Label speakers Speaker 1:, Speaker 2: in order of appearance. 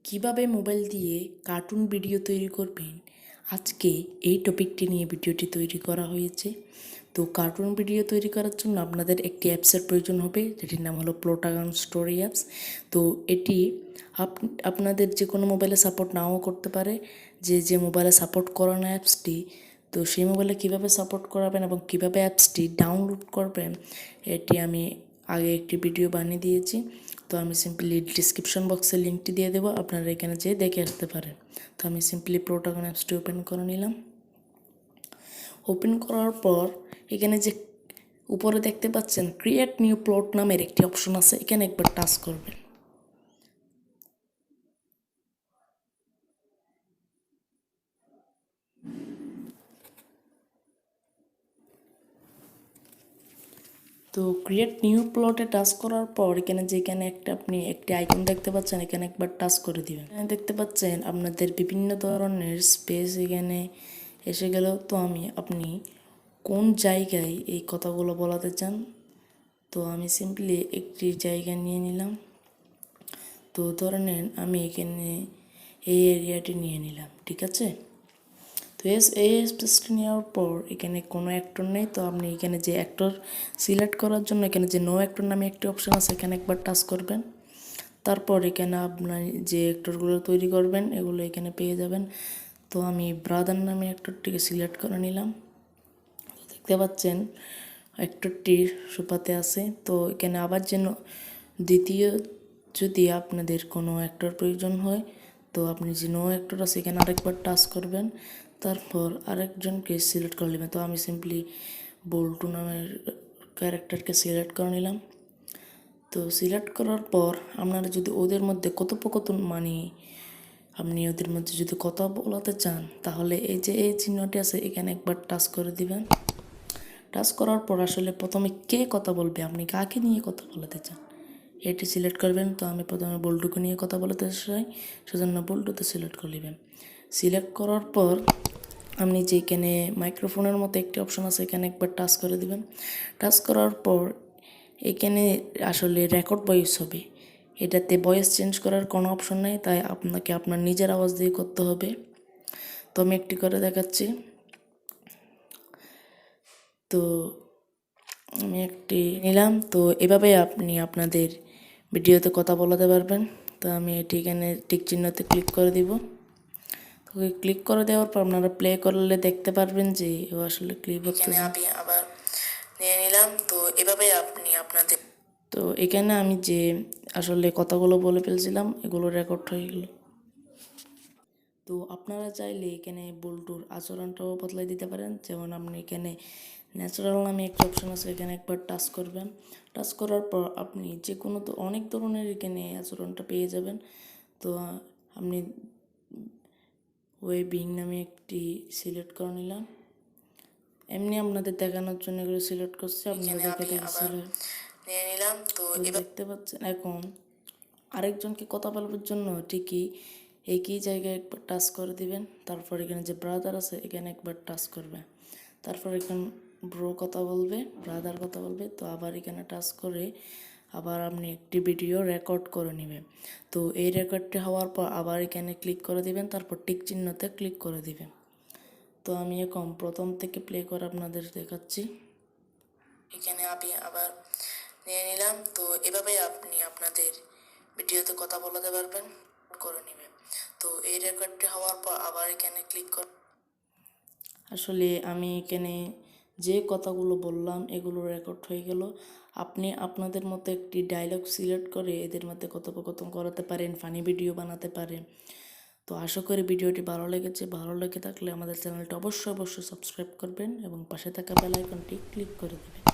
Speaker 1: কিভাবে মোবাইল দিয়ে cartoon video তৈরি করবেন, আজকে এই টপিকটি নিয়ে ভিডিওটি তৈরি করা হয়েছে। তো কার্টুন ভিডিও তৈরি করার জন্য আপনাদের একটি অ্যাপসের প্রয়োজন হবে, যেটির নাম হলো plotagon স্টোরি অ্যাপস। তো এটি আপনাদের যে কোনো মোবাইলে সাপোর্ট নাও করতে পারে, যে মোবাইলে সাপোর্ট করে না অ্যাপসটি, তো সেই মোবাইলে কীভাবে সাপোর্ট করাবেন এবং কীভাবে অ্যাপসটি ডাউনলোড করবেন এটি আমি আগে একটি ভিডিও বানিয়ে দিয়েছি। তো আমি সিম্পলি ডিসক্রিপশন বক্সে লিঙ্কটি দিয়ে দেবো, আপনারা এখানে যেয়ে দেখে আসতে পারেন। তো আমি সিম্পলি plotagon অ্যাপসটি ওপেন করে নিলাম। ওপেন করার পর এখানে যে উপরে দেখতে পাচ্ছেন ক্রিয়েট নিউ প্লট নামের একটি অপশন আছে, এখানে একবার টাচ করবেন। তো ক্রিয়েট নিউ প্লটে টাচ করার পর এখানে আপনি একটি আইকন দেখতে পাচ্ছেন, এখানে একবার টাচ করে দিবেন। এখানে দেখতে পাচ্ছেন আপনাদের বিভিন্ন ধরনের স্পেস এখানে এসে গেল। তো আপনি কোন জায়গায় এই কথাগুলো বলাতে চান, তো আমি সিম্পলি একটি জায়গা নিয়ে নিলাম। তো ধরে নেন আমি এখানে এই এরিয়াটি নিয়ে নিলাম, ঠিক আছে। তো এই স্পেসটি নেওয়ার পর এখানে কোনো অ্যাক্টর নেই, তো আপনি এখানে যে অ্যাক্টর সিলেক্ট করার জন্য এখানে যে নো অ্যাক্টর নামে একটি অপশান আছে, এখানে একবার টাচ করবেন। তারপর এখানে আপনার যে অ্যাক্টরগুলো তৈরি করবেন এগুলো এখানে পেয়ে যাবেন। তো আমি ব্রাদার নামে অ্যাক্টরটিকে সিলেক্ট করে নিলাম। দেখতে পাচ্ছেন অ্যাক্টরটি সোফাতে আছে। তো এখানে আবার যেন দ্বিতীয় যদি আপনাদের কোনো অ্যাক্টর প্রয়োজন হয়, তো আপনি যে নো অ্যাক্টর আছে এখানে আরেকবার টাচ করবেন, তারপর আরেকজনকে সিলেক্ট করে নেবেন। তো আমি সিম্পলি বল্টু নামের ক্যারেক্টারকে সিলেক্ট করে নিলাম। তো সিলেক্ট করার পর আপনারা যদি ওদের মধ্যে কথোপকথন আপনি ওদের মধ্যে যদি কথা বলাতে চান, তাহলে এই যে এই চিহ্নটি আছে এখানে একবার টাচ করে দিবেন। টাচ করার পর আসলে প্রথমে কে কথা বলবে, আপনি কাকে নিয়ে কথা বলাতে চান এটি সিলেক্ট করবেন। তো আমি প্রথমে বল্টুকে নিয়ে কথা বলতে চাই, সেজন্য বল্টুতে সিলেক্ট করে নেবেন। সিলেক্ট করার পর আপনি যে এখানে মাইক্রোফোনের মতো একটি অপশন আছে এখানে একবার টাচ করে দিবেন। টাচ করার পর এখানে আসলে রেকর্ড ভয়েস হবে, এটাতে ভয়েস চেঞ্জ করার কোনো অপশন নেই, তাই আপনাকে আপনার নিজের আওয়াজ দিয়ে করতে হবে। তো আমি একটি করে দেখাচ্ছি। তো আমি একটি নিলাম। তো এভাবে আপনি আপনাদের ভিডিওতে কথা বলাতে পারবেন। তো আমি এটি এখানে টিক চিহ্নতে ক্লিক করে দিব। তো ক্লিক করে দেওয়ার পর আপনারা প্লে করলে দেখতে পারবেন যে ও আসলে ক্লিক হচ্ছে। আমি আবার নিয়ে নিলাম। তো এভাবে আপনি আপনাদের তো এখানে আমি যে আসলে কথাগুলো বলে ফেলছিলাম এগুলো রেকর্ড হয়ে গেল। তো আপনারা চাইলে এখানে বল্টুর আচরণটাও বদলাই দিতে পারেন, যেমন আপনি এখানে ন্যাচারাল নামে একটা অপশন আছে, এখানে একবার টাচ করবেন। টাচ করার পর আপনি যে কোনো তো অনেক ধরনের এখানে আচরণটা পেয়ে যাবেন। তো আপনি ওয়েবিং নামে একটি সিলেক্ট করে নিলাম, এমনি আপনাদের দেখানোর জন্য এগুলো সিলেক্ট করছি, আপনারা দেখে নিয়ে নিলাম। তো দেখতে পাচ্ছেন এখন আরেকজনকে কথা বলার জন্য ঠিকই একই জায়গায় একবার টাচ করে দিবেন। তারপর এখানে যে ব্রাদার আছে এখানে একবার টাচ করবে, তারপর এখানে ব্রাদার কথা বলবে। তো আবার এখানে টাচ করে আবার আপনি একটি ভিডিও রেকর্ড করে নেবেন। তো এই রেকর্ডটি হওয়ার পর আবার এখানে ক্লিক করে দিবেন, তারপর টিক চিহ্নতে ক্লিক করে দিবেন। তো আমি এখন প্রথম থেকে প্লে করে আপনাদের দেখাচ্ছি। এখানে আমি আবার নিয়ে নিলাম। তো এভাবে আপনি আপনাদের ভিডিওতে কথা বলাতে পারবেন, করে নেবেন। তো এই রেকর্ডটি হওয়ার পর আবার এখানে ক্লিক কর। আসলে আমি এখানে যে কথাগুলো বললাম এগুলো রেকর্ড হয়ে গেল। আপনি আপনাদের মতো একটি ডায়লগ সিলেক্ট করে এদের মধ্যে কথোপকথন করাতে পারেন, ফানি ভিডিও বানাতে পারেন। তো আশা করি ভিডিওটি ভালো লেগেছে। ভালো লেগে থাকলে আমাদের চ্যানেলটা অবশ্যই সাবস্ক্রাইব করবেন এবং পাশে থাকা বেল আইকনটি ক্লিক করে দেবেন।